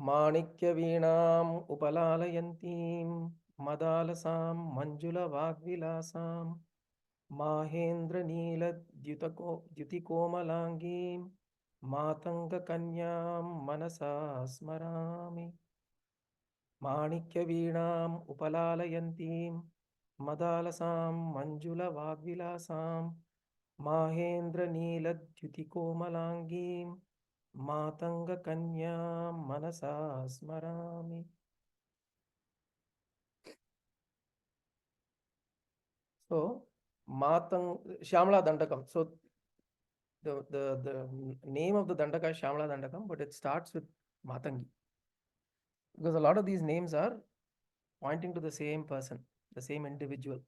माणिक्यवीणाम् उपलालयन्तीं मदालसां मञ्जुलवाग्विलासां माहेन्द्रनीलद्युतिकोमलाङ्गीं मातङ्गकन्यां मनसा स्मरामि. माणिक्यवीणाम् उपलालयन्तीं मदालसां मञ्जुलवाग्विलासां माहेन्द्रनीलद्युतिकोमलाङ्गीं मातङ्गकन्यां मनसा स्मरामि. So, Shyamala Dandakam. So, the name of the Dandaka is Shyamala Dandakam, but it starts with Matangi. Because a lot of these names are pointing to the same person, the same individual.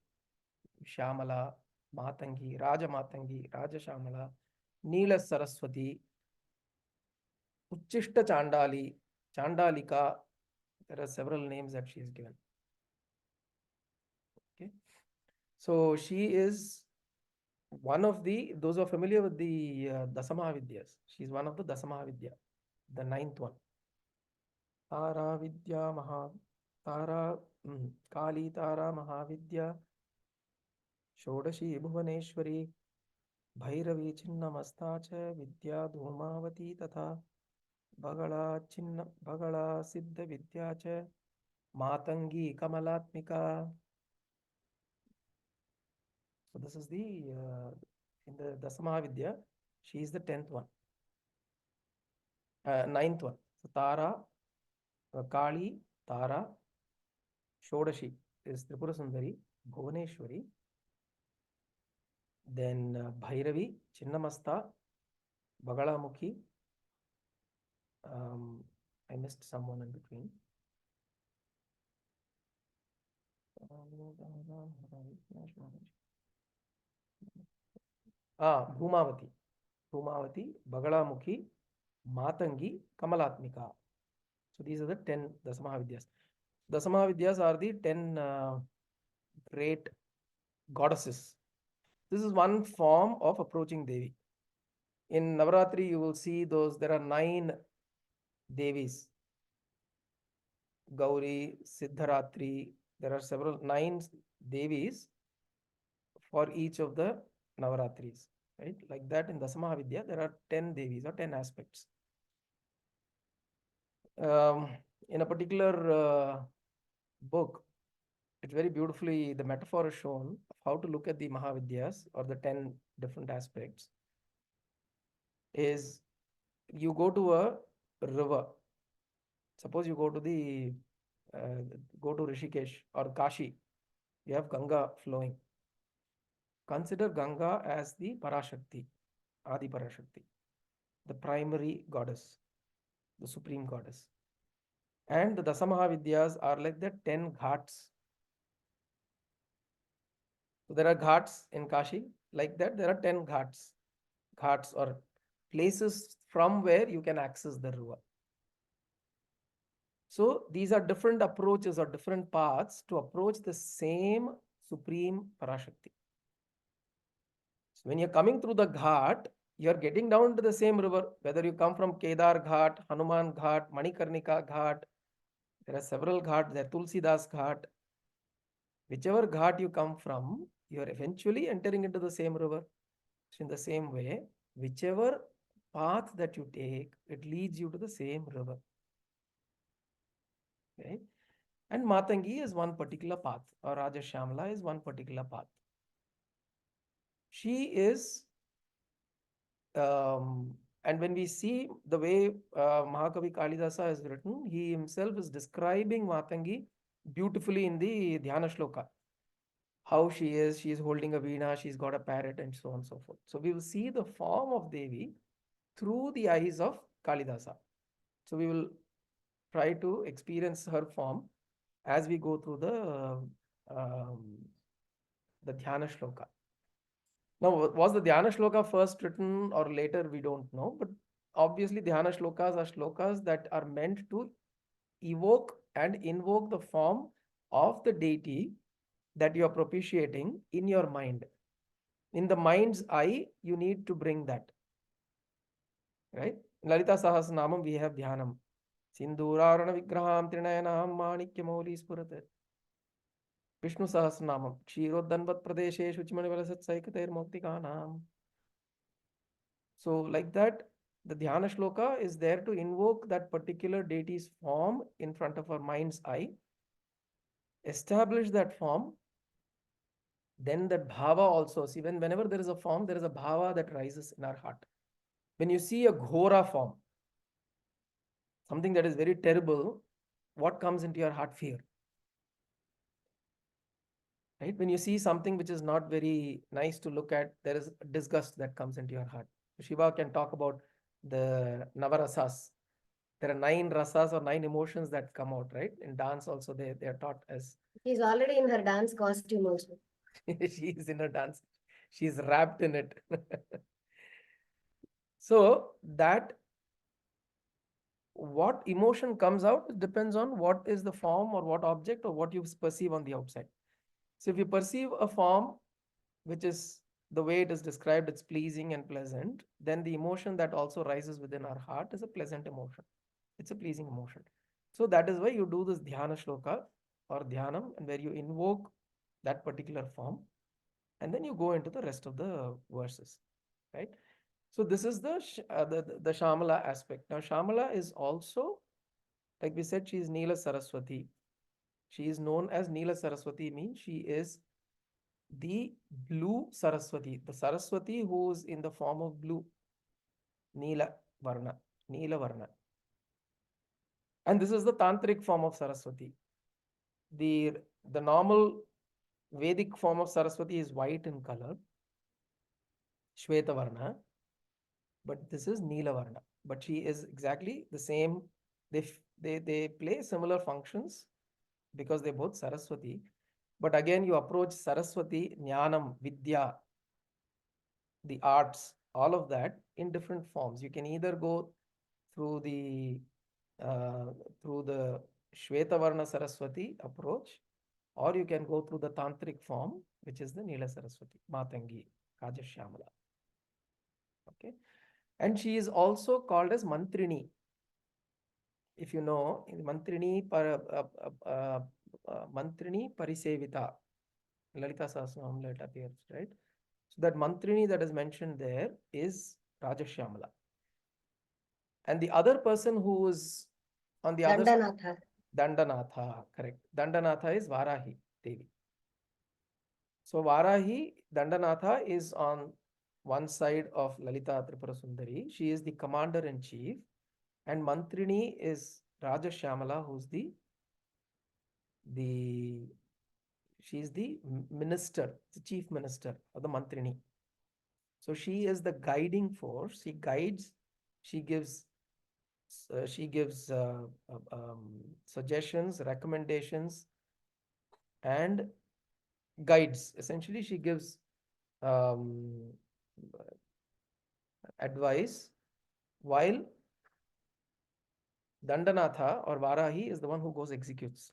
Shyamala, Matangi, Raja Shyamala, Neela Saraswati, Uchishta Chandali, Chandalika. There are several names that she is given. Okay. So she is one of those who are familiar with the Dasamahavidyas. She is one of the Dasamahavidya, the ninth one. Tara Vidya Tara Kali Tara Mahavidya Shodashi Bhuvaneshwari Bhairavi Chinnamasta cha Vidya Dhumavati Tatha Bhagala Siddha Vidya cha Matangi Kamalatmika. So this is the in the Dasamahavidya, she is the 10th one, 9th one. So Tara, Kali, Tara, Shodashi is Tripura Sundari, Bhuvaneshwari, then Bhairavi, Chinnamasta, Bagalamukhi. I missed someone in between. Bhumavati, Bagalamukhi, Matangi, Kamalatmika. So these are the 10 Dasamahavidyas. Dasamahavidyas are the 10 great goddesses. This is one form of approaching Devi. In Navaratri, you will see there are 9 Devis. Gauri, Siddharatri, there are 9 Devis for each of the Navaratris. Right? Like that in Dasamahavidya, there are 10 Devis or 10 aspects. In a particular book, it's very beautifully, the metaphor is shown of how to look at the Mahavidyas or the 10 different aspects. Is you go to a river. Suppose you go to Rishikesh or Kashi. You have Ganga flowing. Consider Ganga as the Parashakti, Adi Parashakti, the primary goddess, the supreme goddess. And the Dasamahavidyas are like the 10 ghats. So there are ghats in Kashi. Like that, there are 10 ghats. Ghats or places from where you can access the river. So these are different approaches or different paths to approach the same supreme Parashakti. So when you're coming through the ghat, you're getting down to the same river, whether you come from Kedar Ghat, Hanuman Ghat, Manikarnika Ghat. There are several ghats, there Tulsidas Ghat. Whichever ghat you come from, you're eventually entering into the same river. So in the same way, whichever path that you take, it leads you to the same river. Okay? And Matangi is one particular path, or Raja Shyamala is one particular path. She is, and when we see the way Mahakavi Kalidasa has written, he himself is describing Matangi beautifully in the Dhyana Shloka. How she is holding a veena, she's got a parrot, and so on and so forth. So we will see the form of Devi through the eyes of Kalidasa. So we will try to experience her form as we go through the Dhyana Shloka. Now, was the Dhyana Shloka first written or later? We don't know. But obviously, Dhyana Shlokas are shlokas that are meant to evoke and invoke the form of the deity that you are propitiating in your mind. In the mind's eye, you need to bring that. Right? In Lalita Sahasranamam, we have Dhyanam. Sindhurarana Vigraham Trinayanam Manikya Spurat. Vishnu Sahasranamam. Kshiroddanvat Pradeshe Shuchimanivalasat Saikater Moktikanam. So, like that, the Dhyana Shloka is there to invoke that particular deity's form in front of our mind's eye, establish that form, then that bhava also. See, whenever there is a form, there is a bhava that rises in our heart. When you see a ghora form, something that is very terrible, what comes into your heart? Fear. Right? When you see something which is not very nice to look at, there is disgust that comes into your heart. Shiva can talk about the Navarasas. There are 9 rasas or 9 emotions that come out, right? In dance also they are taught as. She's already in her dance costume also. She is in a dance. She's wrapped in it. So that what emotion comes out depends on what is the form or what object or what you perceive on the outside. So if you perceive a form which is the way it is described, it's pleasing and pleasant, then the emotion that also rises within our heart is a pleasant emotion. It's a pleasing emotion. So that is why you do this dhyana shloka or dhyanam, and where you invoke that particular form, and then you go into the rest of the verses, right? So this is the Shyamala aspect. Now Shyamala is also, like we said, she is Neela Saraswati. She is known as Neela Saraswati, means she is the blue Saraswati, the Saraswati who is in the form of blue, Neela Varna, Neela Varna. And this is the tantric form of Saraswati. The, the normal Vedic form of Saraswati is white in color, Shweta Varna, but this is Neela Varna. But she is exactly the same. They play similar functions because they're both Saraswati. But again, you approach Saraswati, Jnanam, Vidya, the arts, all of that in different forms. You can either go through the uh, through the Shvetavarna Saraswati approach, or you can go through the tantric form, which is the Neela Saraswati, Matangi, Kajashyamala. Okay, and she is also called as Mantrini. If you know, Mantrini Parisevita, Lalita Sahasranam it appears, right? So that Mantrini that is mentioned there is Rajashyamala. And the other person who is on the other side, Dandanatha. Dandanatha, correct. Dandanatha is Varahi Devi. So Varahi, Dandanatha is on one side of Lalita Tripura Sundari. She is the commander in chief. And Mantrini is Rajashyamala, who's the she is the minister, the chief minister of the Mantrini. So she is the guiding force. She guides, she gives suggestions, recommendations, and guides. Essentially, she gives um, advice, while Dandanatha or Varahi is the one who goes executes,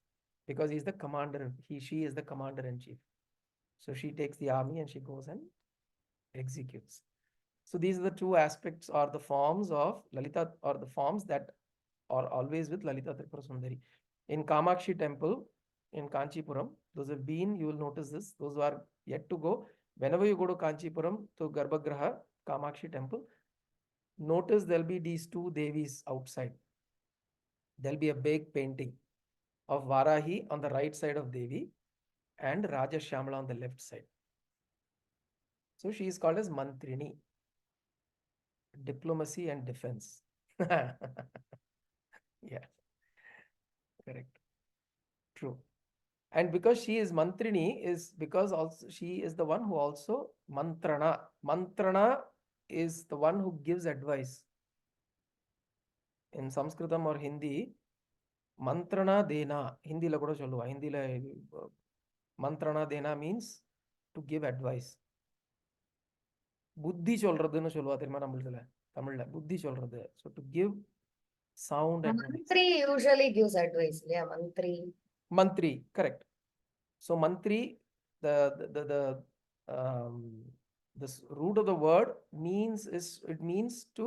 because he's the commander. She is the commander in chief. So she takes the army and she goes and executes. So these are the two aspects or the forms of Lalita, or the forms that are always with Lalita Tripura Sundari. In Kamakshi temple in Kanchipuram, those have been, you will notice this, those who are yet to go, whenever you go to Kanchipuram, to Garbhagraha, Kamakshi temple, notice there'll be these two Devis outside. There'll be a big painting of Varahi on the right side of Devi and Raja Shyamala on the left side. So she is called as Mantrini, diplomacy and defense. Yeah, correct. True. And because she is Mantrini, is because also she is the one who also Mantrana. Mantrana is the one who gives advice. In Sanskritam or Hindi, Mantrana Dena, Hindi la kuda solluva. Hindi la Mantrana Dena means to give advice. புத்தி சொல்றதுன்னு சொல்லுவா தெரியுமா நம்மளதுல தமிழ்ல புத்தி சொல்றது. So to give sound advice. Mantri usually gives advice. Yeah, Mantri. Mantri, correct. So Mantri, um, this root of the word it means to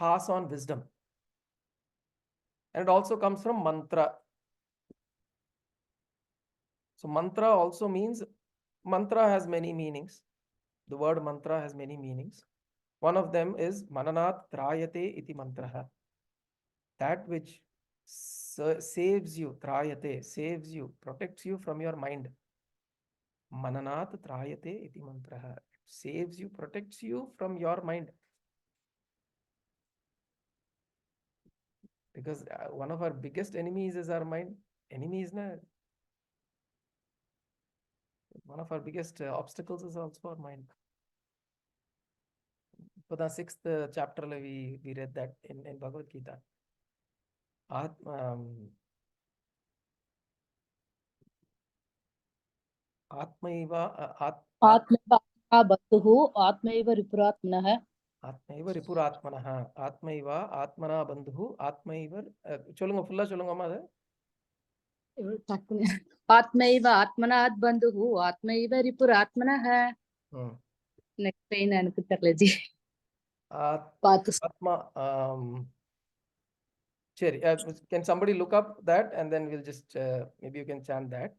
pass on wisdom. And it also comes from mantra. So mantra also means, mantra has many meanings. The word mantra has many meanings. One of them is mananat trayate iti mantraha. That which saves you, trayate, saves you, protects you from your mind. Mananat trayate iti mantraha. It saves you, protects you from your mind. Because one of our biggest enemies is our mind. Enemy is not. One of our biggest obstacles is also our mind. For the sixth chapter, we read that in Bhagavad Gita. Atmaiva आत्मैव बन्धुः आत्मैव रिपुरात्मनः ஆத்மைவ ரிபுராத்மனஹ ஆத்மைவா ஆத்மனா பந்துஹு ஆத்மைவ சொல்லுங்க ஃபுல்லா சொல்லுங்கம்மா அது आत्मैव आत्मनात् बन्धुः आत्मैव रिपुरात्मनः नेक्स्ट லைன் எனக்கு தெரியல ஜி பார்த்து ஆத்மா சரி can somebody look up that and then we'll just maybe you can chant that.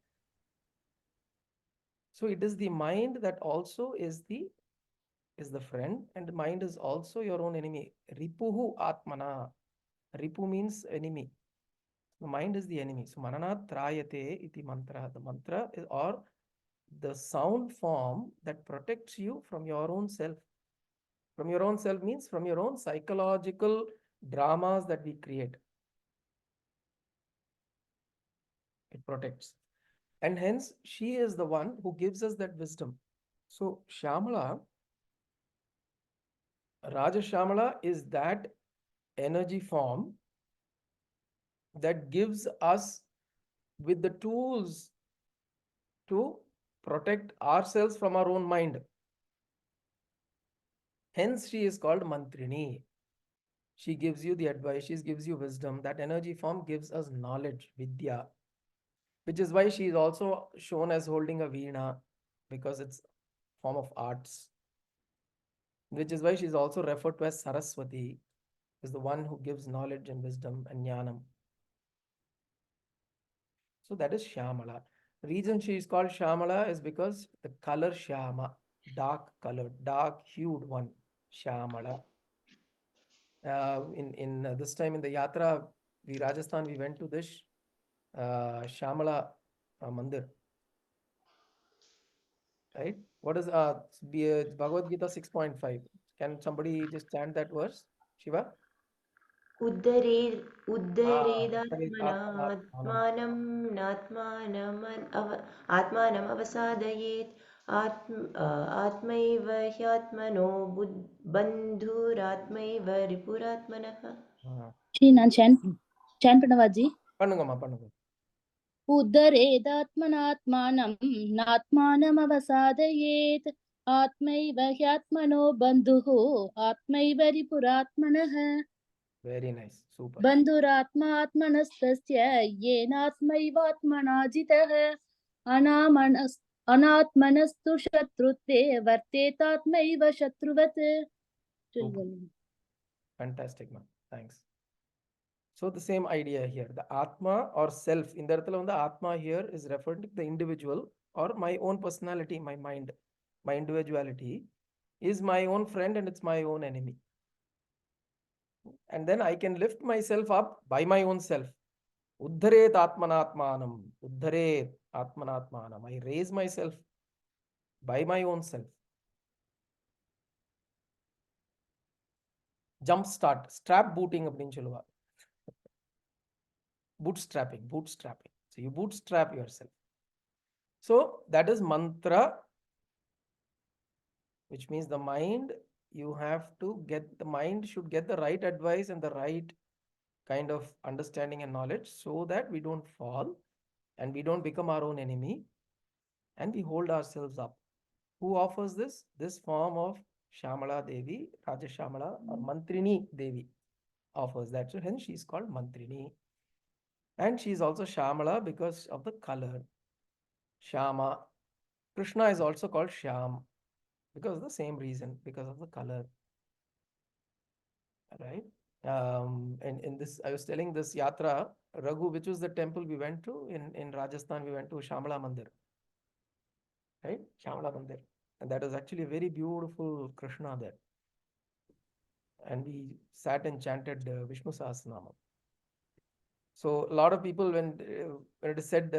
So it is the mind that also is the friend, and the mind is also your own enemy. Ripuhu atmana. Ripu means enemy. The mind is the enemy. So mananat trayate iti mantra. The mantra is, or the sound form that protects you from your own self. From your own self means from your own psychological dramas that we create. It protects. And hence, she is the one who gives us that wisdom. So Shyamala, Raja Shyamala is that energy form that gives us with the tools to protect ourselves from our own mind. Hence, she is called Mantrini. She gives you the advice, she gives you wisdom. That energy form gives us knowledge, Vidya, which is why she is also shown as holding a veena, because it's form of arts. Which is why she is also referred to as Saraswati, is the one who gives knowledge and wisdom and jnanam. So that is Shyamala. The reason she is called Shyamala is because the color Shyama, dark colored, dark hued one, Shyamala. In this time in the yatra, Rajasthan, we went to this Shyamala mandir. Right? What is Bhagavad Gita 6.5? Can somebody just chant that verse, Shiva? उद्धरेदात्मनात्मानं आत्मानम् अवसादयेत् आत्मैव ह्यात्मनो बन्धुरात्मैव रिपुरात्मनः. G நான் sand பண்ணவா G பண்ணுங்கம்மா பண்ணுங்க. उद्धरेदात्मनात्मानं नात्मानमवसादयेत् आत्मैव ह्यात्मनो बन्धुः आत्मैव रिपुरात्मनः. Very nice. Super. बन्धुरात्मात्मनस्तस्य येनात्मैवात्मना जितः अनात्मनस्तु शत्रुत्वे वर्तेतात्मैव शत्रुवत्. Fantastic, man. Thanks. So the same idea here. The Atma or self. In the Atma here is referred to the individual or my own personality, my mind. My individuality is my own friend and it's my own enemy. And then I can lift myself up by my own self. Uddharet atmanatmanam. Uddharet atmanatmanam. I raise myself by my own self. Jump start. Strap booting அப்படின்னு சொல்லுவாங்க. Bootstrapping. So you bootstrap yourself. So that is mantra, which means the mind, you have to get, the mind should get the right advice and the right kind of understanding and knowledge so that we don't fall and we don't become our own enemy and we hold ourselves up. Who offers this? This form of Shyamala Devi, Raja Shyamala or Mantrini Devi offers that. So hence she is called Mantrini. And she is also Shyamala because of the color. Shyama. Krishna is also called Shyam because of the same reason, because of the color. Right? And in this, I was telling this yatra, Raghu, which was the temple we went to in Rajasthan, we went to Shyamala Mandir, right? Shyamala Mandir. And that is actually a very beautiful Krishna there. And we sat and chanted Vishnu Sahasranama. So a lot of people, when it is said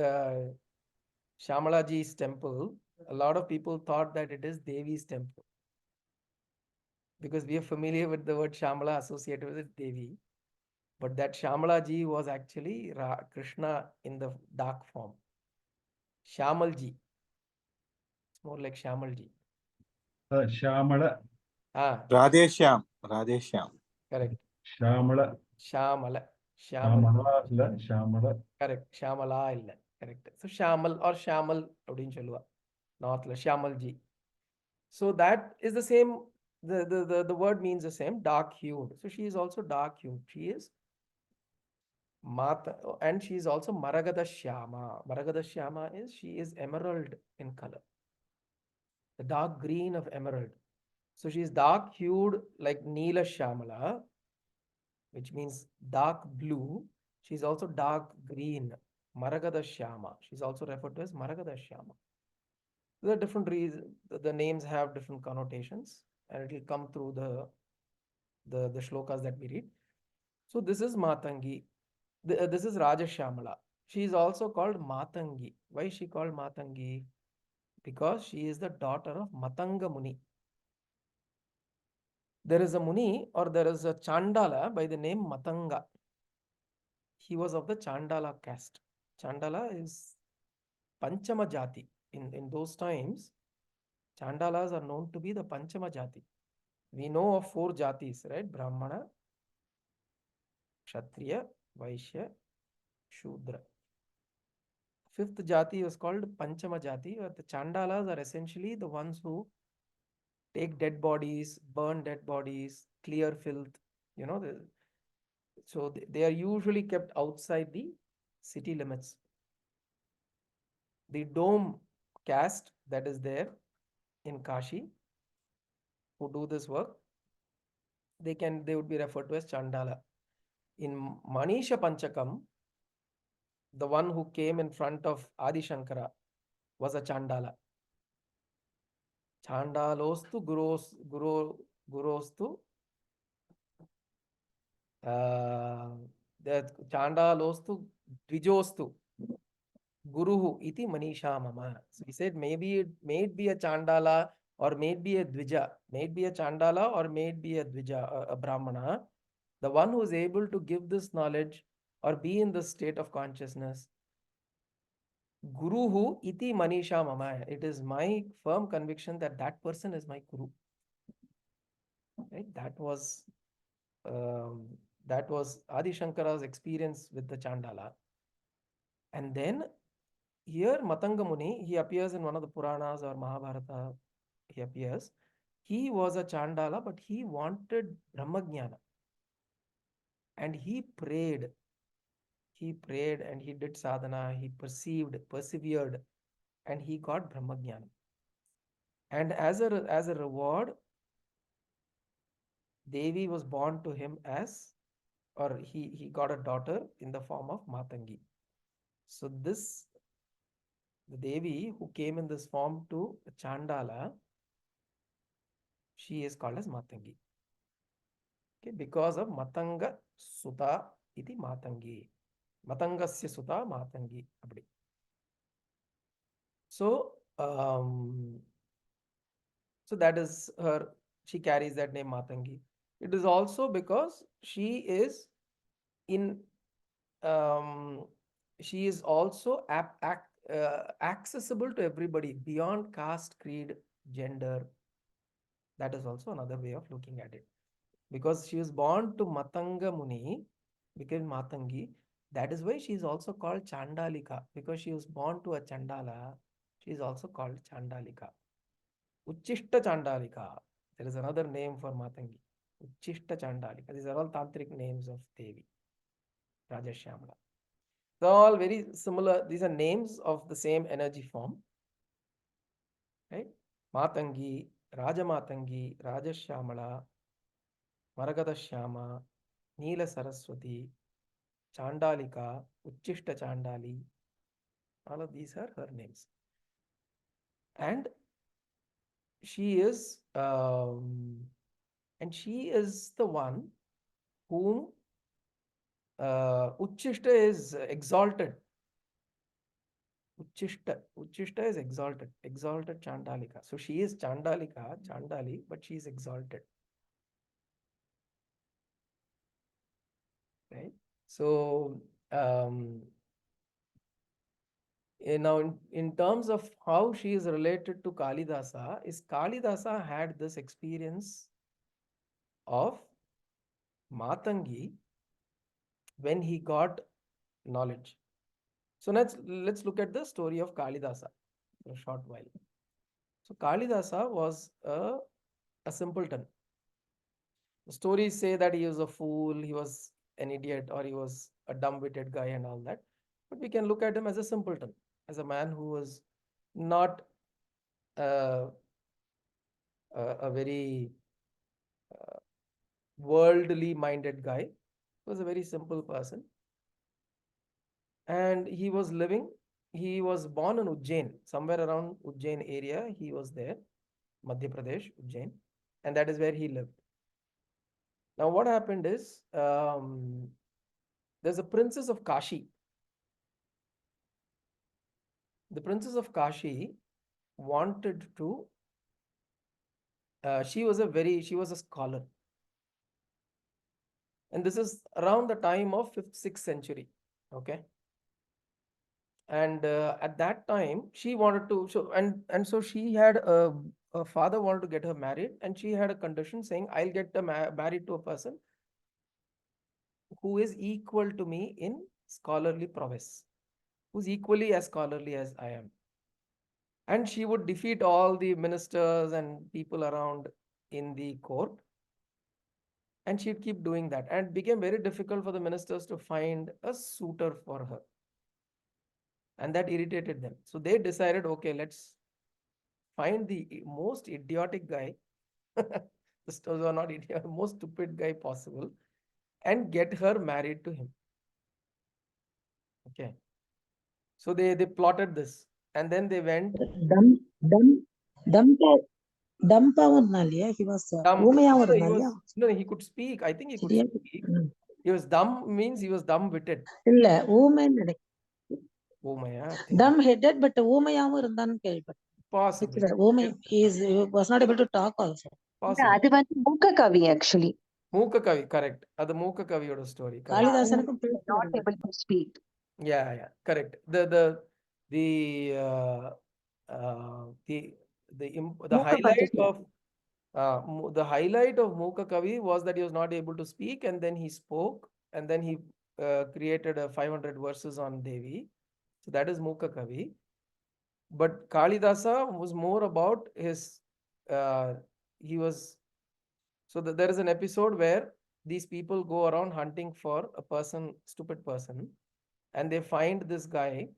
Shyamalaji's temple, a lot of people thought that it is Devi's temple, because we are familiar with the word Shyamala associated with Devi. But that Shyamalaji was actually Krishna in the dark form. Shyamalji. It's more like Shyamalji. Shyamala. Ah, Radheshyam. Radheshyam. correct. Shyamala. Shyamala. Shyamala illa Shyamala. Correct. Shyamala illa. Correct. So Shyamal or Shyamal அப்படின்னு சொல்லுவா. Northல Shyamalji. So that is the same. The word means the same. Dark hued. So she is also dark hued. She is Mata, and she is also Maragada Shyama. Maragada Shyama is, she is emerald in color, the dark green of emerald. So she is dark hued like Neela Shyamala, which means dark blue. She is also dark green, Maragada Shyama. She is also referred to as Maragada Shyama. There are different reasons. The names have different connotations, and it will come through the shlokas that we read. So this is Matangi. This is Rajashyamala. She is also called Matangi. Why is she called Matangi? Because she is the daughter of Matanga Muni. There is a Muni, or there is a Chandala by the name Matanga. He was of the Chandala caste. Chandala is Panchama Jati. In those times, Chandalas are known to be the Panchama Jati. We know of 4 Jatis, right? Brahmana, Kshatriya, Vaishya, Shudra. 5th Jati was called Panchama Jati, or the Chandalas are essentially the ones who take dead bodies, burn dead bodies, clear filth, so they are usually kept outside the city limits. The dome caste that is there in Kashi, who do this work, they would be referred to as Chandala. In Manisha Panchakam, the one who came in front of Adi Shankara was a Chandala. Chandalostu gurostu Chandalostu dvijostu Guruhu iti Manisha Mama. So he said, maybe it may be a Chandala or may be a Dvija, may be a Chandala or may be a Dvija, a Brahmana. The one who is able to give this knowledge or be in this state of consciousness. Guruhu iti Manisha Mama. It is my firm conviction that that person is my Guru. Right? That was Adi Shankara's experience with the Chandala. And then here, Matanga Muni, he appears in one of the Puranas or Mahabharata. He appears. He was a Chandala, but he wanted Brahmajnana. And he prayed. He prayed and he did sadhana. He persevered, and he got Brahmajnana. And as a reward, Devi was born to him or he got a daughter in the form of Matangi. So the Devi who came in this form to Chandala, she is called as Matangi. Okay, because of Matanga Suta iti Matangi. Matangasya Suta Matangi. So, so that is her, she carries that name Matangi. It is also because she is she is also accessible to everybody beyond caste, creed, gender. That is also another way of looking at it. Because she was born to Matanga Muni, became Matangi. That is why she is also called Chandalika. Because she was born to a Chandala, she is also called Chandalika. Uchishta Chandalika. There is another name for Matangi. Uchishta Chandalika. These are all tantric names of Devi, Rajashyamala. They're all very similar. These are names of the same energy form. Right? Matangi, Rajamatangi, Rajashyamala, Maragada Shyama, Neela Saraswati, Chandalika, Uchishta Chandali. All of these are her names. And she is the one whom Uchishta is exalted. Uchishta is exalted Chandalika. So she is Chandalika, Chandali, but she is exalted. Right? So now in terms of how she is related to Kalidasa, is Kalidasa had this experience of Matangi when he got knowledge. So let's look at the story of Kalidasa for a short while. So Kalidasa was a simpleton. The stories say that he was a fool, he was an idiot, or he was a dumb-witted guy and all that. But we can look at him as a simpleton, as a man who was not a very worldly minded guy. He was a very simple person. And he was born in Ujjain, somewhere around Ujjain area. He was there, Madhya Pradesh, Ujjain, and that is where he lived. Now, what happened is there's a princess of Kashi. The princess of Kashi wanted to, she was a scholar. And this is around the time of 5th, 6th century. Okay. And at that time, she wanted to, so she had a father wanted to get her married, and she had a condition saying, I'll get married to a person who is equal to me in scholarly prowess, who's equally as scholarly as I am. And she would defeat all the ministers and people around in the court. And she'd keep doing that. And it became very difficult for the ministers to find a suitor for her. And that irritated them. So they decided, okay, let's find the most idiotic guy, the stars are not idiot, most stupid guy possible, and get her married to him. Okay. So they plotted this. And then they went. டம்பாவும் இருந்தான் இல்லையா? He was Dumb. ஊமையாவும் No, இருந்தான் இல்லையா? no, he could speak. I think he could சரியா? speak. He was dumb means he was dumb-witted. இல்ல ஊமைன்னு நினைக்கிறேன். Umaya, I think. Dumb headed, but ஊமையாவும் இருந்தான்னு கேள்விப்பட்டேன். Possibly. ஊமை, he was not able to talk also. Possibly. அது வந்து மூக்க கவி actually. Mooka Kavi, correct. That's the Mooka Kaviyoda story. Correct. காளிதாசனுக்கும் Not able to speak. Yeah, correct. The highlight of the highlight of Mooka Kavi was that he was not able to speak, and then he spoke, and then he created 500 verses on Devi. So that is Mooka Kavi. But Kalidasa was more about his. So there is an episode where these people go around hunting for a person, stupid person, and they find this guy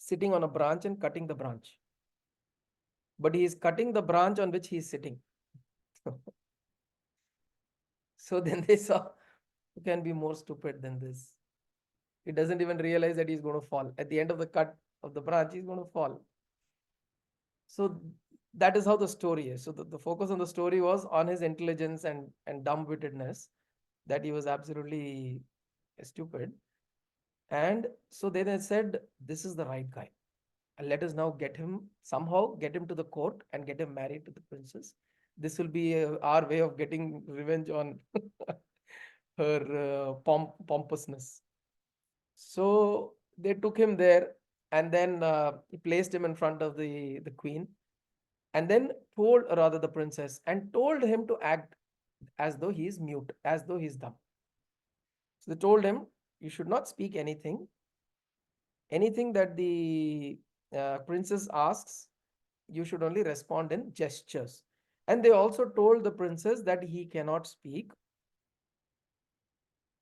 sitting on a branch and cutting the branch. But he is cutting the branch on which he is sitting. So then they saw, who can be more stupid than this? He doesn't even realize that he's going to fall. At the end of the cut of the branch, he's going to fall. So that is how the story is. So the focus on the story was on his intelligence and dumb-wittedness, that he was absolutely stupid. And so they said, this is the right guy. And let us now somehow get him to the court and get him married to the princess. This will be our way of getting revenge on her pompousness. So they took him there, and then he placed him in front of the queen, and then the princess, and told him to act as though he is mute, as though he is dumb. So they told him, you should not speak anything. Anything that the princess asks, you should only respond in gestures. And they also told the princess that he cannot speak.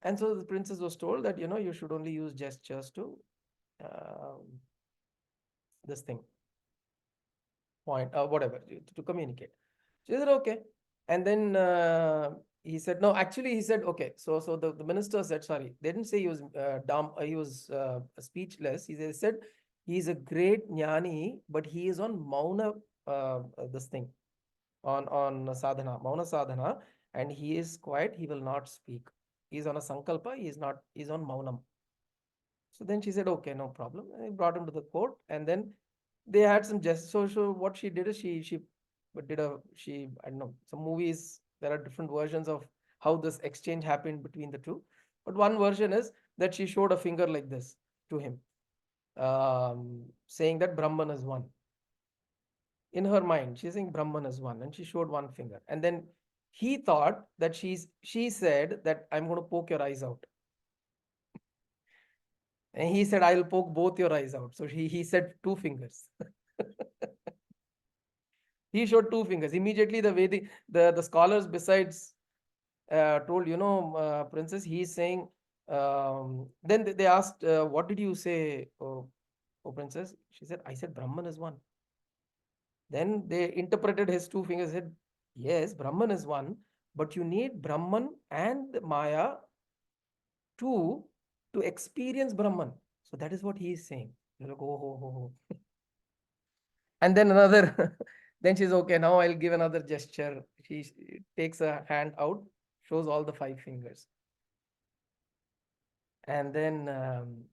And so the princess was told that, you should only use gestures to this thing, point, whatever, to communicate. So she said, okay. And then he said, no, actually, he said, okay. So the minister said, sorry, they didn't say he was dumb, he was speechless. He said, he's a great jnani, but he is on mauna, this thing, on sadhana, mauna sadhana, and he is quiet, he will not speak. He's on a sankalpa, he's on maunam. So then she said, okay, no problem. And he brought him to the court, and then they had some gestures. So what she did is she I don't know, some movies, there are different versions of how this exchange happened between the two. But one version is that she showed a finger like this to him, saying that Brahman is one. In her mind, she's saying Brahman is one, and she showed one finger. And then he thought that she said that I'm going to poke your eyes out. And he said, I'll poke both your eyes out. So he said two fingers. He showed two fingers. Immediately, the way the scholars besides told, princess, he's saying, then they asked, what did you say, oh princess? She said, I said Brahman is one. Then they interpreted his two fingers, said, yes, Brahman is one, but you need Brahman and Maya to experience Brahman. So that is what he is saying. You're like, oh, ho, ho, ho. And then another, then she's okay, now I'll give another gesture. She takes a hand out, shows all the five fingers. And then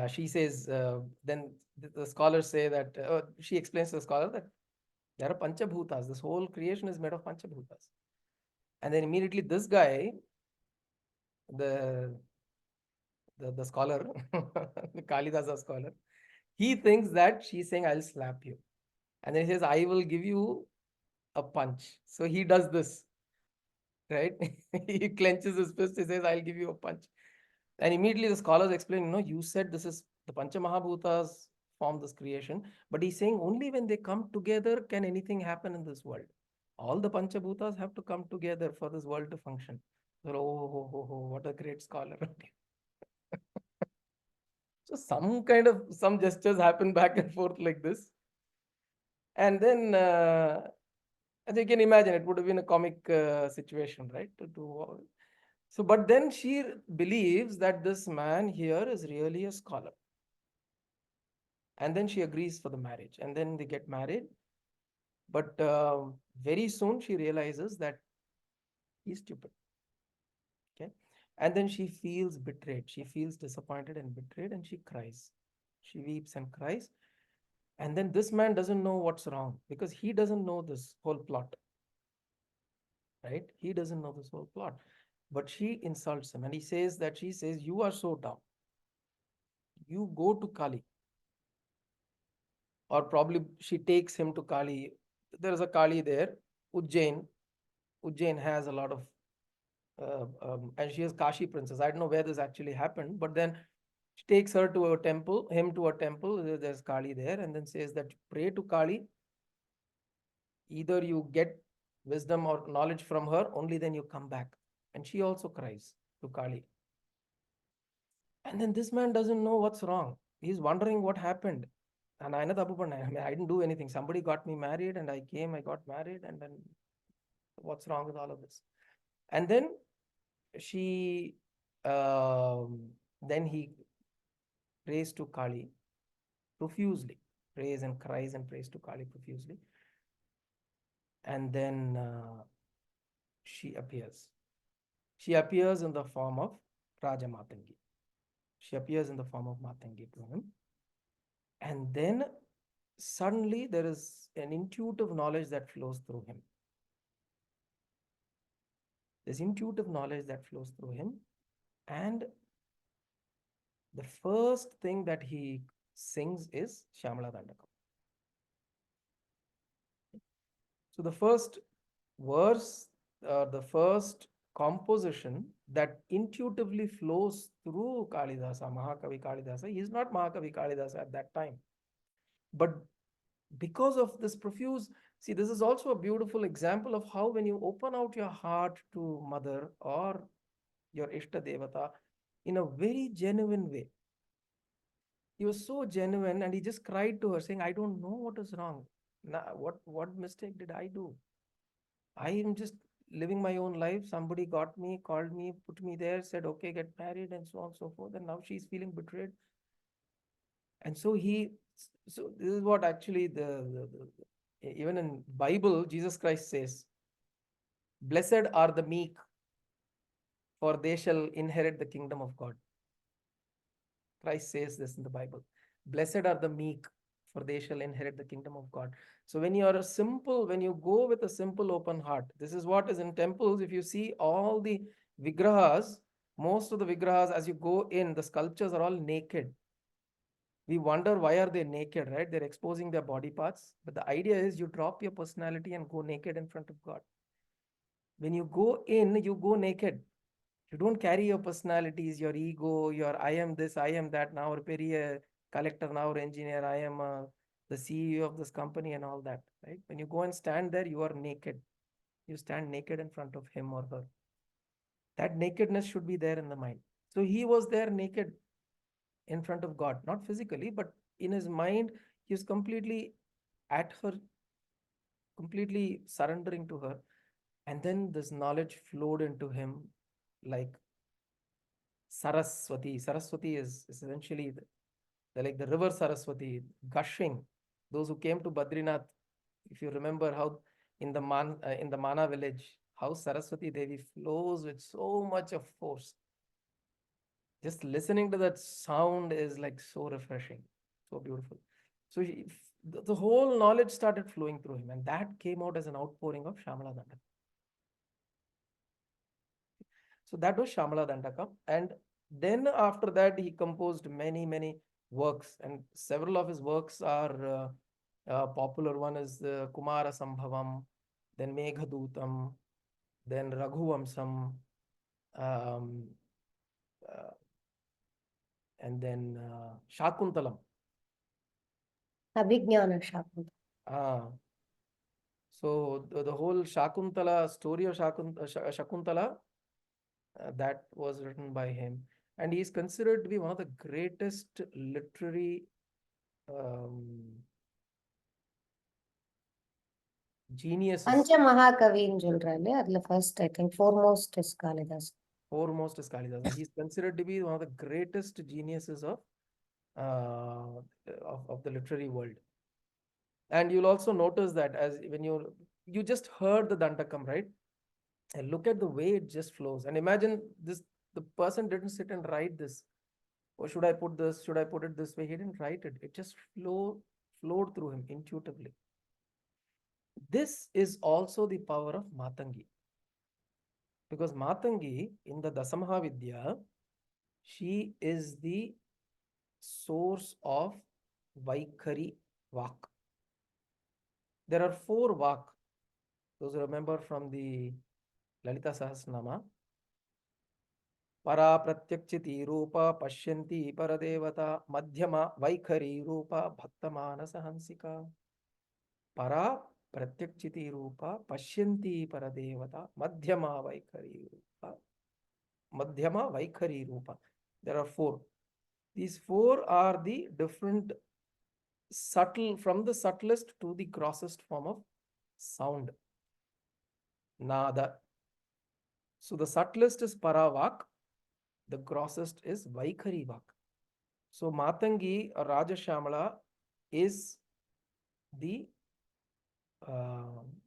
she says, then the scholars say that, she explains to the scholar that there are panchabhutas. This whole creation is made of panchabhutas. And then immediately this guy, the scholar, the Kalidasa scholar, he thinks that she's saying, I'll slap you. And then he says, I will give you a punch. So he does this, right? He clenches his fist. He says, I'll give you a punch. And immediately the scholars explain, you said this is the Pancha Mahabhutas form this creation. But he's saying only when they come together can anything happen in this world. All the Panchabhutas have to come together for this world to function. So, what a great scholar. So some gestures happen back and forth like this. And then, as you can imagine, it would have been a comic situation, right? So, but then she believes that this man here is really a scholar. And then she agrees for the marriage. And then they get married. But very soon she realizes that he's stupid. Okay. And then she feels betrayed. She feels disappointed and betrayed, and she cries. She weeps and cries. And then this man doesn't know what's wrong because he doesn't know this whole plot. Right? He doesn't know this whole plot. But she insults him, and she says, you are so dumb. You go to Kali. Or probably she takes him to Kali. There is a Kali there, Ujjain. Ujjain has a lot of, and she is Kashi princess. I don't know where this actually happened, but then she takes him to a temple. There's Kali there, and then says that pray to Kali. Either you get wisdom or knowledge from her, only then you come back. And she also cries to Kali. And then this man doesn't know what's wrong. He's wondering what happened. And I didn't do anything. Somebody got me married, and I got married, and then what's wrong with all of this? And then she, then he prays to Kali profusely, prays and cries and prays to Kali profusely. And then she appears. She appears in the form of Raja Matangi. She appears in the form of Matangi to him. And then suddenly there is an intuitive knowledge that flows through him. There's intuitive knowledge that flows through him. And the first thing that he sings is Shyamala Dandakam. So the first verse, the first composition that intuitively flows through Kalidasa, Mahakavi Kalidasa, he is not Mahakavi Kalidasa at that time. But because of this profuse, see, this is also a beautiful example of how when you open out your heart to Mother or your Ishta Devata in a very genuine way. He was so genuine, and he just cried to her saying, I don't know what is wrong. What mistake did I do? I am just living my own life. Somebody got me, called me, put me there, said, okay, get married, and so on and so forth. And now she's feeling betrayed. And so this is what actually even in Bible, Jesus Christ says, blessed are the meek, for they shall inherit the kingdom of God. Christ says this in the Bible. Blessed are the meek, for they shall inherit the kingdom of God. So when you go with a simple open heart, this is what is in temples. If you see all the vigrahas, most of the vigrahas, as you go in, the sculptures are all naked. We wonder why are they naked, right? They're exposing their body parts. But the idea is you drop your personality and go naked in front of God. When you go in, you go naked. You don't carry your personalities, your ego, your I am this, I am that, now a collector, now engineer, I am the CEO of this company and all that, right? When you go and stand there, you are naked. You stand naked in front of him or her. That nakedness should be there in the mind. So he was there naked in front of God, not physically, but in his mind, he is completely at her, completely surrendering to her. And then this knowledge flowed into him like Saraswati. Saraswati is essentially like the river Saraswati, gushing. Those who came to Badrinath, if you remember how in the Mana village, how Saraswati Devi flows with so much of force. Just listening to that sound is like so refreshing, so beautiful. So the whole knowledge started flowing through him, and that came out as an outpouring of Shyamala Dandakam. So that was Shyamala Dandakam. And then after that, he composed many works, and several of his works are popular. One is Kumara Sambhavam, then Meghadutam, then Raghuvamsam, um, uh, and then Shakuntalam. Abhignana Shakuntala. So the whole Shakuntala story of Shakuntala, that was written by him. And he is considered to be one of the greatest literary geniuses. Pancha-Mahakaviன்னு சொல்றாரு அதுல first I think foremost is Kalidas. Foremost is Kalidas. He is considered to be one of the greatest geniuses of the literary world. And you'll also notice that as when you just heard the Dandakam, right? And look at the way it just flows. And imagine this, the person didn't sit and write this. Or should I put this? Should I put it this way? He didn't write it. It just flowed through him intuitively. This is also the power of Matangi. Because Matangi in the Dasamahavidya, she is the source of Vaikhari Vak. There are 4 Vak. Those who remember from the Lalita Sahasranama. Para Pratyakchiti Rupa Pashyanti Paradevata Madhyama Vaikhari Rupa Bhaktamana Hansika. Para Pratyakchiti Rupa Pashyanti Paradevata Madhyama Vaikhari Rupa. Madhyama Vaikhari Rupa. There are 4. These 4 are the different from the subtlest to the grossest form of sound. Nada. So the subtlest is Paravak, the grossest is Vaikhari Vak. So Matangi or Raja Shyamala is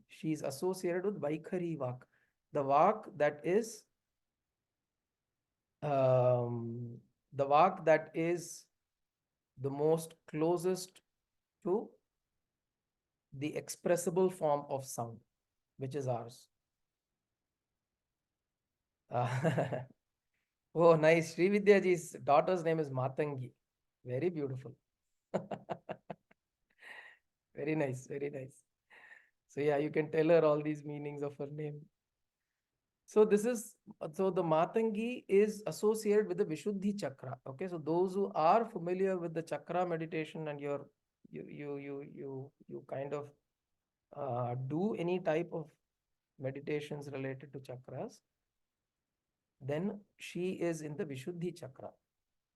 she is associated with Vaikhari Vak, the Vak that is the most closest to the expressible form of sound, which is ours. Oh, nice. Srividyaji's daughter's name is Matangi. Very beautiful. Very nice, very nice. So yeah, you can tell her all these meanings of her name. So the Matangi is associated with the Vishuddhi chakra. Okay, so those who are familiar with the chakra meditation and you kind of do any type of meditations related to chakras, then she is in the Vishuddhi chakra.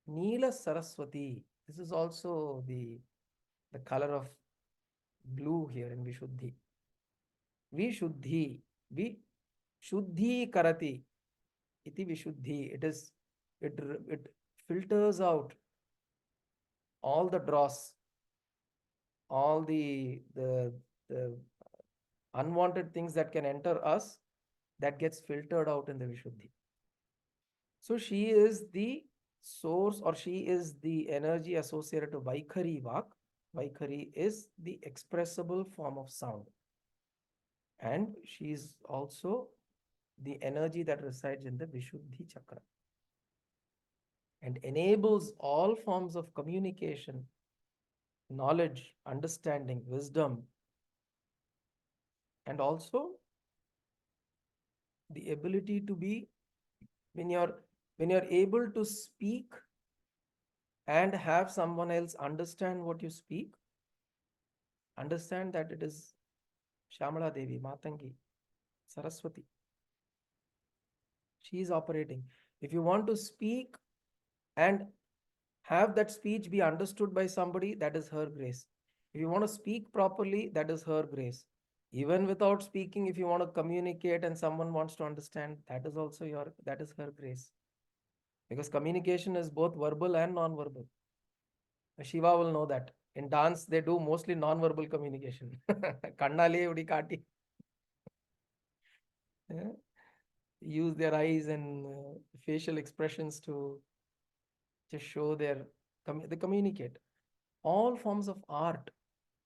Neela Saraswati. This is also the color of blue here in Vishuddhi. Vishuddhi. Shuddhi karati iti vishuddhi. It filters out all the dross, all the unwanted things that can enter us, that gets filtered out in the Vishuddhi. So she is the source, or she is the energy associated to Vaikhari Vak. Vaikhari is the expressible form of sound. And she is also the energy that resides in the Vishuddhi Chakra and enables all forms of communication, knowledge, understanding, wisdom, and also the ability to be, when you're able to speak and have someone else understand what you speak, understand that it is Shyamala Devi, Matangi, Saraswati. She is operating. If you want to speak and have that speech be understood by somebody, that is her grace. If you want to speak properly, that is her grace. Even without speaking, if you want to communicate and someone wants to understand, that is her grace. Because communication is both verbal and non-verbal. Shiva will know that. In dance, they do mostly non-verbal communication. Kannale udi kaati. Use their eyes and facial expressions to just show they communicate. All forms of art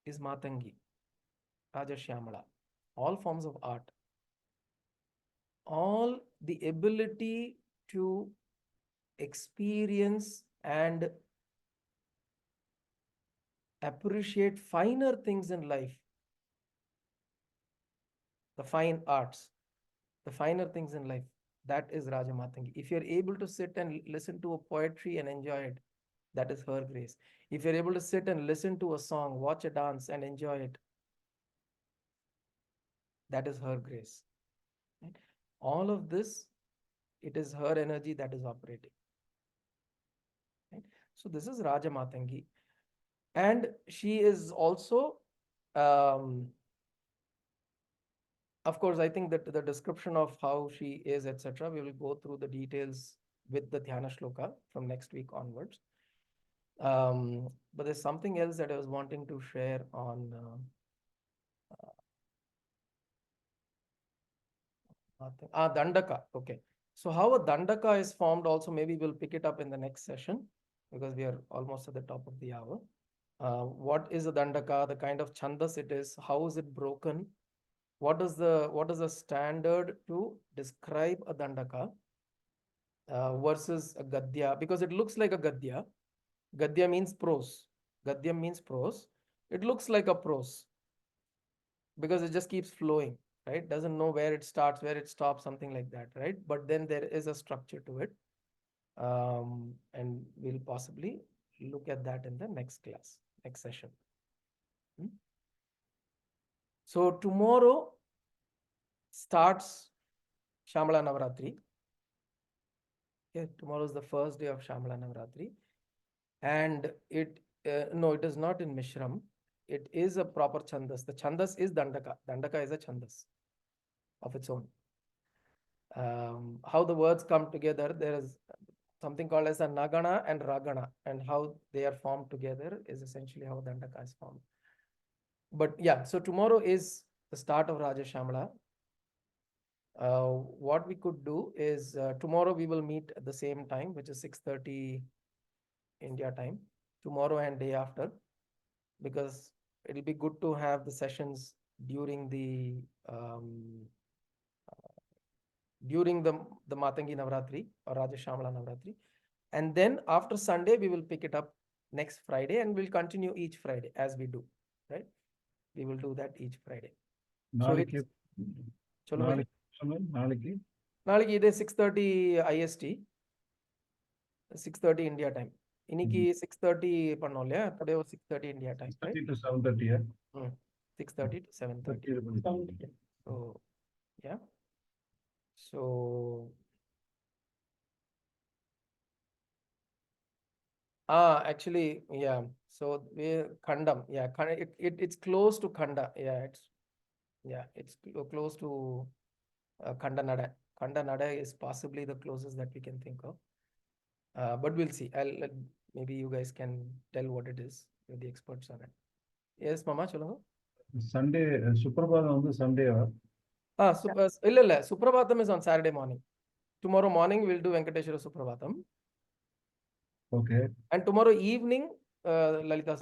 is Matangi, Raja Shyamala. All forms of art. All the ability to experience and appreciate finer things in life, the fine arts, the finer things in life, that is Raja Matangi. If you're able to sit and listen to a poetry and enjoy it, that is her grace. If you're able to sit and listen to a song, watch a dance and enjoy it, that is her grace. Right? All of this, it is her energy that is operating. Right? So this is Raja Matangi. And she is also, of course, I think that the description of how she is, etc., we will go through the details with the Dhyana Shloka from next week onwards. But there's something else that I was wanting to share on Dandaka. Okay. So how a Dandaka is formed also, maybe we'll pick it up in the next session because we are almost at the top of the hour. What is a Dandaka, the kind of chandas it is, how is it broken? What is the standard to describe a Dandaka versus a Gadya? Because it looks like a Gadya. Gadya means prose. Gadya means prose. It looks like a prose because it just keeps flowing, right? Doesn't know where it starts, where it stops, something like that, right? But then there is a structure to it. And we'll possibly look at that in the next class, next session. So tomorrow starts Shyamala Navaratri. Okay, tomorrow is the first day of Shyamala Navaratri. And it is not in Mishram. It is a proper chandas. The chandas is Dandaka. Dandaka is a chandas of its own. How the words come together, there is something called as a Nagana and Ragana, and how they are formed together is essentially how Dandaka is formed. But yeah, so tomorrow is the start of Raja Shyamala. What we could do is tomorrow we will meet at the same time, which is 6:30 India time, tomorrow and day after, because it'll be good to have the sessions during the Matangi Navratri or Raja Shyamala Navratri. And then after Sunday, we will pick it up next Friday and we'll continue each Friday as we do, right? We will do that each Friday. நாளைக்கு சொல்லுங்க நாளைக்கு நாளைக்கு இது 6:30 IST, 6:30 India time. இன்னைக்கு 6:30 பண்ணோம் இல்லையா? Today was 6:30 India time, right? 6:30 to 7:30. 6:30 to 7:30. So yeah. So actually, yeah. So we Khandam, yeah. It's close to Khanda. Yeah, it's close to Khanda Nada. Khanda Nada is possibly the closest that we can think of. But we'll see. Maybe you guys can tell what it is. You're the experts on it. Yes, Mama, சொல்லுங்க. Sunday, Suprabhatam வந்து சண்டேவா? இல்ல Suprabhatam is on Saturday morning. Tomorrow morning we'll do Venkateshwara Suprabhatam. Okay, And tomorrow evening, Lalita,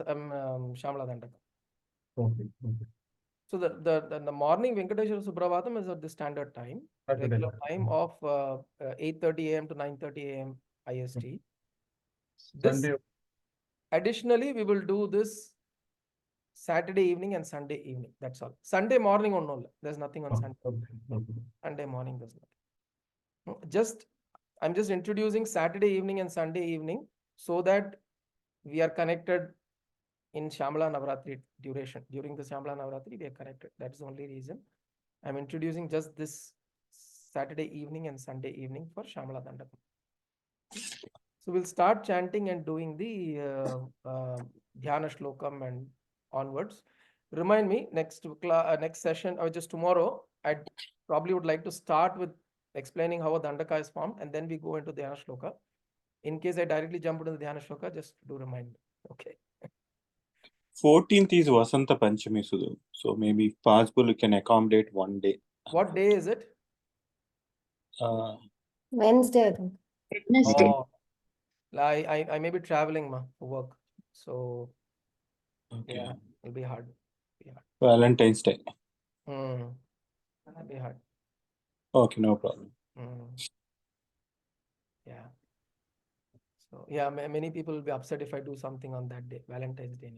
Shyamala Dandakam. okay, okay. So the morning Venkateshwara Suprabhatam is at the standard time, Saturday. regular time of 8:30 a.m. to 9:30 a.m. IST. This Sunday, additionally we will do this Saturday evening and Sunday evening. That's all. Sunday morning or no, there's nothing on Sunday. okay, okay. Sunday morning there's nothing. I'm just introducing Saturday evening and Sunday evening so that we are connected in Shyamala Navaratri duration. During the Shyamala Navaratri, we are connected. That's the only reason. I'm introducing just this Saturday evening and Sunday evening for Shyamala Dandakam. So we'll start chanting and doing the Dhyana Shlokam and onwards. Remind me, next session, or just tomorrow, I probably would like to start with explaining how a Dandaka is formed, and then we go into Dhyana Shloka. In case I directly jump into the Dhyana Shloka, just do remind me. Okay. 14th is Vasanta Panchami, Sudhu. So maybe if possible, you can accommodate one day. What day is it? Wednesday, I think. Wednesday. Oh, I may be traveling for work. So Okay. yeah, it'll be hard. Valentine's Day. It'll be hard. Okay, no problem. Yeah. So yeah, many people will be upset if I do something on that day, Valentine's Day.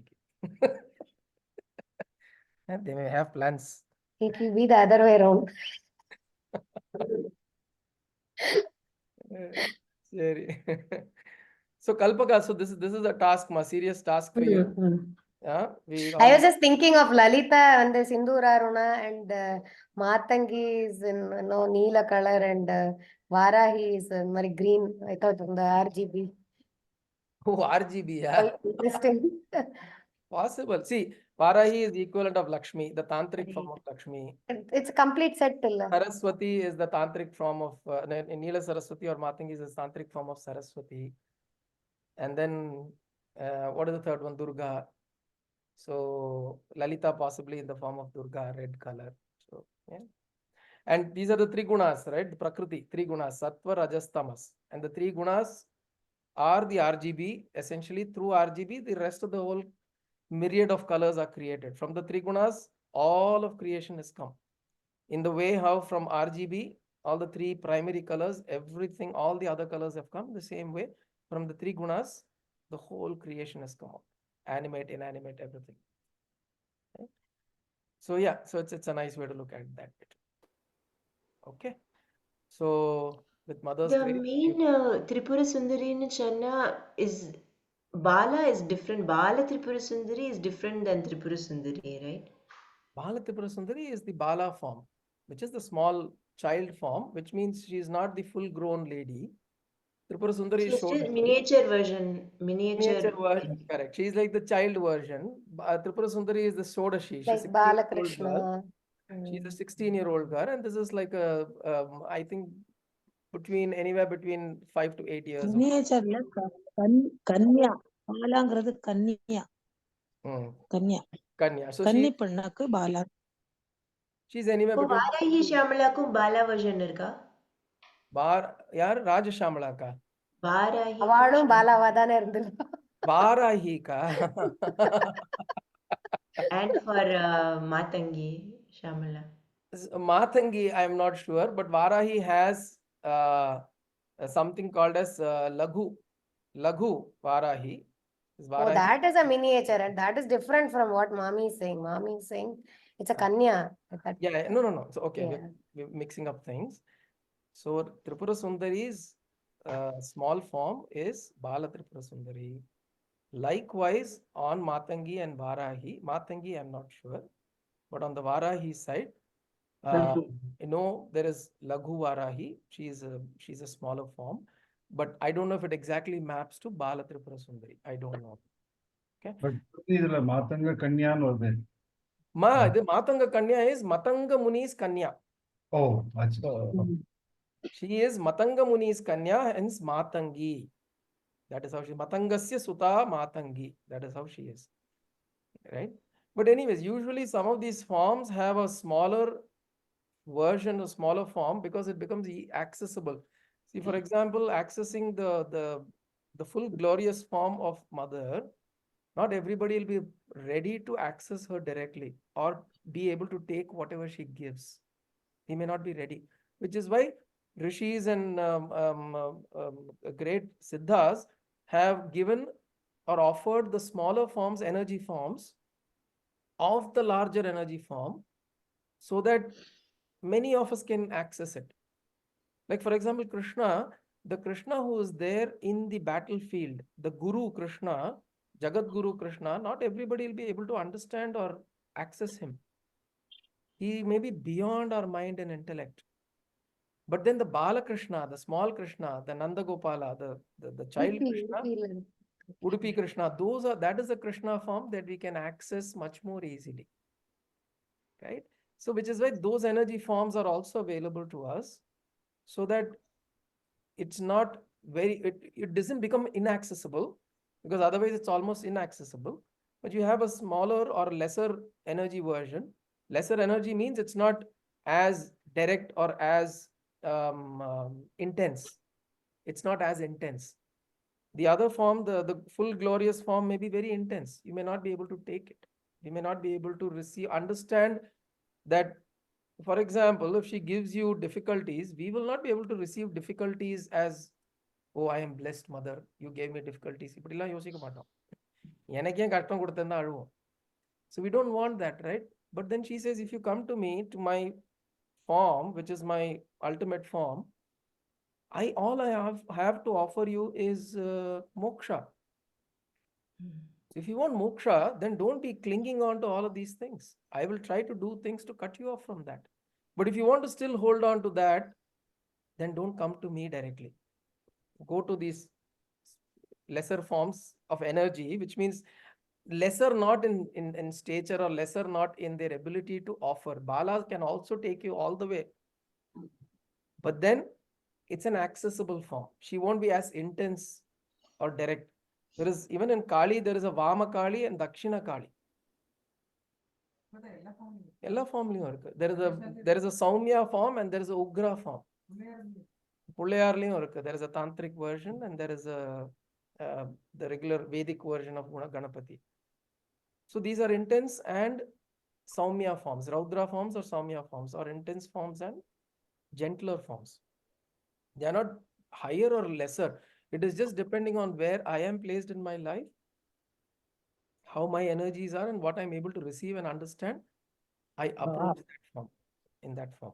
And they may have plans. It will be the other way around. Sorry. So Kalpaka, so this is a task, a serious task for you. Yeah, I was just thinking of Lalita and the Sindhura Runa and Matangi is in Neela color and Varahi is very green. I thought on the RGB. Oh, RGB, yeah. Quite interesting. Possible. See, Varahi is the equivalent of Lakshmi, the tantric form of Lakshmi. It's a complete set till. Saraswati is the tantric form of Neela Saraswati, or Matangi is the tantric form of Saraswati. And then what is the third one? Durga. So Lalita possibly in the form of Durga, red color. So yeah. And these are the three gunas, right? The Prakriti, three gunas, Sattva, Rajas, Tamas. And the three gunas are the RGB. Essentially, through RGB, the rest of the whole myriad of colors are created. From the three gunas, all of creation has come. In the way how from RGB, all the three primary colors, everything, all the other colors have come. The same way, from the three gunas, the whole creation has come out. Animate, inanimate, everything. Okay? So yeah, so it's a nice way to look at that bit. Okay. So with Mother's The grace, main Tripura Sundari in Channa is Bala is different. Bala Tripura Sundari is different than Tripura Sundari, right? Bala Tripura Sundari is the Bala form, which is the small child form, which means she is not the full grown lady. Tripura Sundari So is still showed miniature version, miniature version. Correct. She is like the child version. Tripura Sundari is the Sodashi. She's Like 16-year-old girl. Balakrishna. She's a 16-year-old girl, and this is like a I think anywhere between 5 to 8 years. மினியேச்சர்ல Kanya பாலாங்கிறது Kanya Kanya Kanya. So கன்னி பெண்ணாக்கு Bala. she's anywhere இப்போ between Varahi ஷியாமலாக்கும் Bala version இருக்கா? यार Raj Shyamala ka. Varahi அவளும் பாலாவா தானே இருந்திருப்பா. Varahi ka. and for Matangi Shyamala. Matangi, I'm not sure, but Varahi has something called as Laghu Varahi. Oh, that is a miniature and that is different from what Mami is saying. Mami is saying it's a Kanya. Yeah, no. So, okay, Yeah. we're mixing up things. So Tripura Sundari's small form is Bala Tripura Sundari. Likewise, on Matangi and Varahi, Matangi I'm not sure, but on the Varahi side, there is Laghu Varahi. She's a smaller form, but I don't know if it exactly maps to Bala Tripura Sundari. I don't know. Okay. But இதுல மாத்தங்க கன்யான்னு வருது. The Matanga Kanya is Matanga Muni's Kanya. Oh, acha. So, she is Matanga Muni's Kanya, hence Matangi. That is how she Matangasya Suta Matangi. That is how she is. Right? But anyways, usually some of these forms have a smaller version, a smaller form, because it becomes accessible. See, for example, accessing the full glorious form of Mother, not everybody will be ready to access her directly or be able to take whatever she gives. He may not be ready, which is why rishis and great siddhas have given or offered the smaller forms, energy forms of the larger energy form, so that many of us can access it. Like, for example, Krishna, the Krishna who is there in the battlefield, the Guru Krishna, Jagat Guru Krishna, not everybody will be able to understand or access him. He may be beyond our mind and intellect. But then the Bala Krishna, the small Krishna, the Nanda Gopala, the child Krishna, Udupi Krishna, that is a Krishna form that we can access much more easily. Right? So, which is why those energy forms are also available to us, so that it's not it doesn't become inaccessible, because otherwise it's almost inaccessible. But you have a smaller or lesser energy version. Lesser energy means it's not as direct or as intense. It's not as intense. The other form, the full glorious form, may be very intense. You may not be able to take it. You may not be able to understand that. For example, if she gives you difficulties, we will not be able to receive difficulties as, oh, I am blessed, Mother, you gave me difficulties. இப்படிலாம் யோசிக்க மாட்டோம். எனக்கே கஷ்டம் கொடுத்தா அழுவோம். So we don't want that, right? But then she says, if you come to me, to my form, which is my ultimate form, all I have to offer you is moksha. If you want moksha, then don't be clinging on to all of these things. I will try to do things to cut you off from that. But if you want to still hold on to that, then don't come to me directly. Go to these lesser forms of energy, which means lesser not in stature, or lesser not in their ability to offer. Balas can also take you all the way. But then it's an accessible form. She won't be as intense or direct. There is, even in Kali, there is a Vama Kali and Dakshina Kali. எல்லா ஃபார்ம்லயும் இருக்கு. There is a Saumya form and there is a Ugra form. Pullayarliyum இருக்கு. There is a Tantric version and there is the regular Vedic version of Ganapati. So these are intense and Saumya forms. Raudra forms or Saumya forms, or intense forms and gentler forms. They are not higher or lesser. It is just depending on where I am placed in my life, how my energies are, and what I'm able to receive and understand. I approach that form, in that form.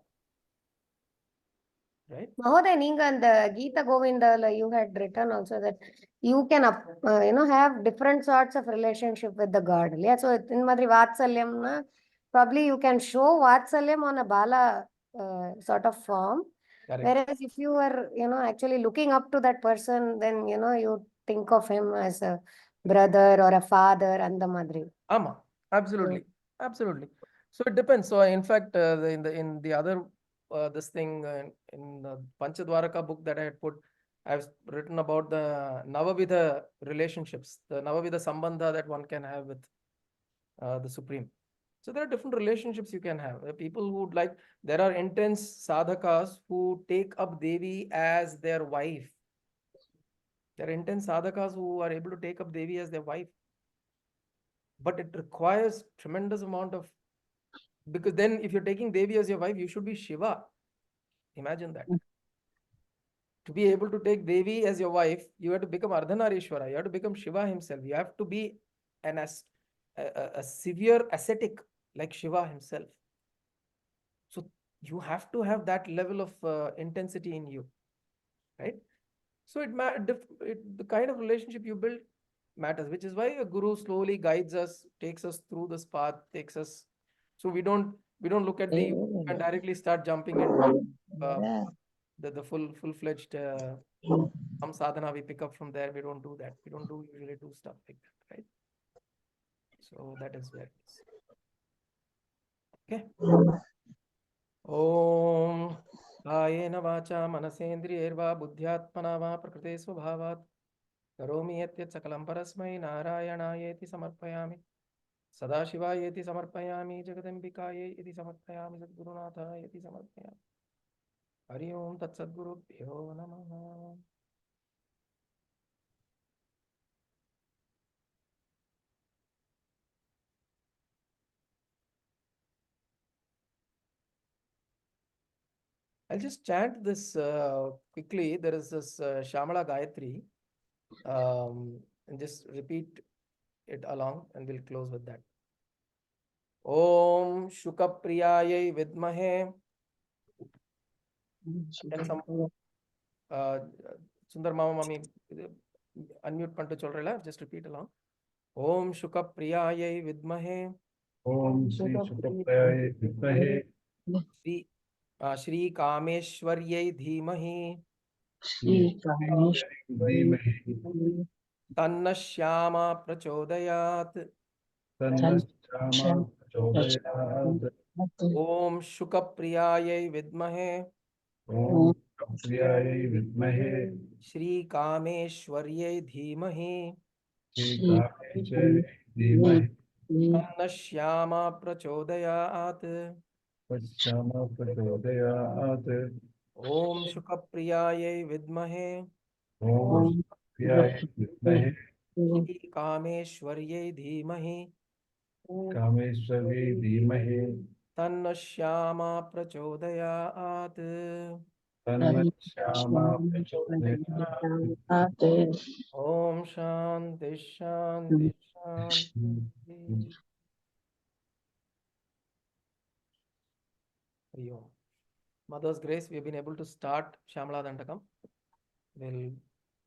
Right? Mahoday, Neenga and the Geeta Govindala, you had written also that you can have different sorts of relationship with the God. Yeah, so in Madri Vatsalyam, probably you can show Vatsalyam on a Bala sort of form. Correct. Whereas if you are, actually looking up to that person, then, you think of him as a brother or a father and the Madri. Ama, absolutely. Absolutely. So it depends. So in fact, in the other, this thing in the Panchadwaraka book that I had put, I've written about the Navavidha relationships, the Navavidha Sambandha that one can have with the Supreme. So there are different relationships you can have. People who would like, there are intense sadhakas who take up Devi as their wife. There are intense sadhakas who are able to take up Devi as their wife. But it requires tremendous amount of, because then if you're taking Devi as your wife, you should be Shiva. Imagine that. To be able to take Devi as your wife, you have to become Ardhanarishwara. You have to become Shiva himself. You have to be a severe ascetic like Shiva himself. So you have to have that level of intensity in you, right? So the kind of relationship you build matters, which is why a guru slowly guides us, takes us through this path, takes us. So we don't look at the and directly start jumping into the full-fledged some sadhana we pick up from there. We don't do that. We don't usually do stuff like that, right? So that is where it is. Okay. Om Kayena vacha manasendriyerva buddhyatmana va prakrite svabhavat karomi yatyat sakalam parasmai narayanaayeti samarpayami sadashivayeti samarpayami jagadambikaayeti samarpayami sadgurunathayeti samarpayami. Hari Om Tat Sadgurubhyo Namaha. I'll just chant this quickly. There is this Shyamala Gayatri. And just repeat it along and we'll close with that. Om Shukapriyayai Vidmahe. Can some Sundar Mama Mami unmute pantu cholrela? Just repeat along. Om Shukapriyayai Vidmahe. Om Sri Sukaprayai Vidmahe. Shri Kameshwaryai Dhimahi. Shri Dhimahi. Tanna Shyama Prachodayat. Tanna Shyama Prachodayat. Om Shukapriyayai Vidmahe. Om Shukapriyayai Vidmahe. Shri Kameshwaryai Dhimahi. Shri Kameshwaryai Dhimahi. Tanna Shyama Prachodayat. Shyama Prachodayat. Om Shukapriyayai Vidmahe. Om Shukapriyayai Vidmahe. Shri Kameshwaryai Dhimahi. Kameshwaryai Dhimahi. Tanna Shyama Prachodayat. Tanna Shyama Prachodayat. Om Shanti Shanti Shanti. Hari Om. Mother's grace, we have been able to start Shyamala Dandakam. We'll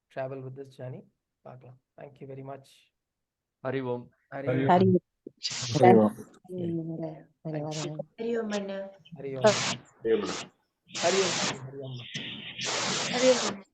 travel with this journey. Thank you very much. Hari Om. Hari Hari Om. Hari Hari Om. Hari Om Anna. Hari Om. Hari Om. Hari Om. Hari Om. Hari Om.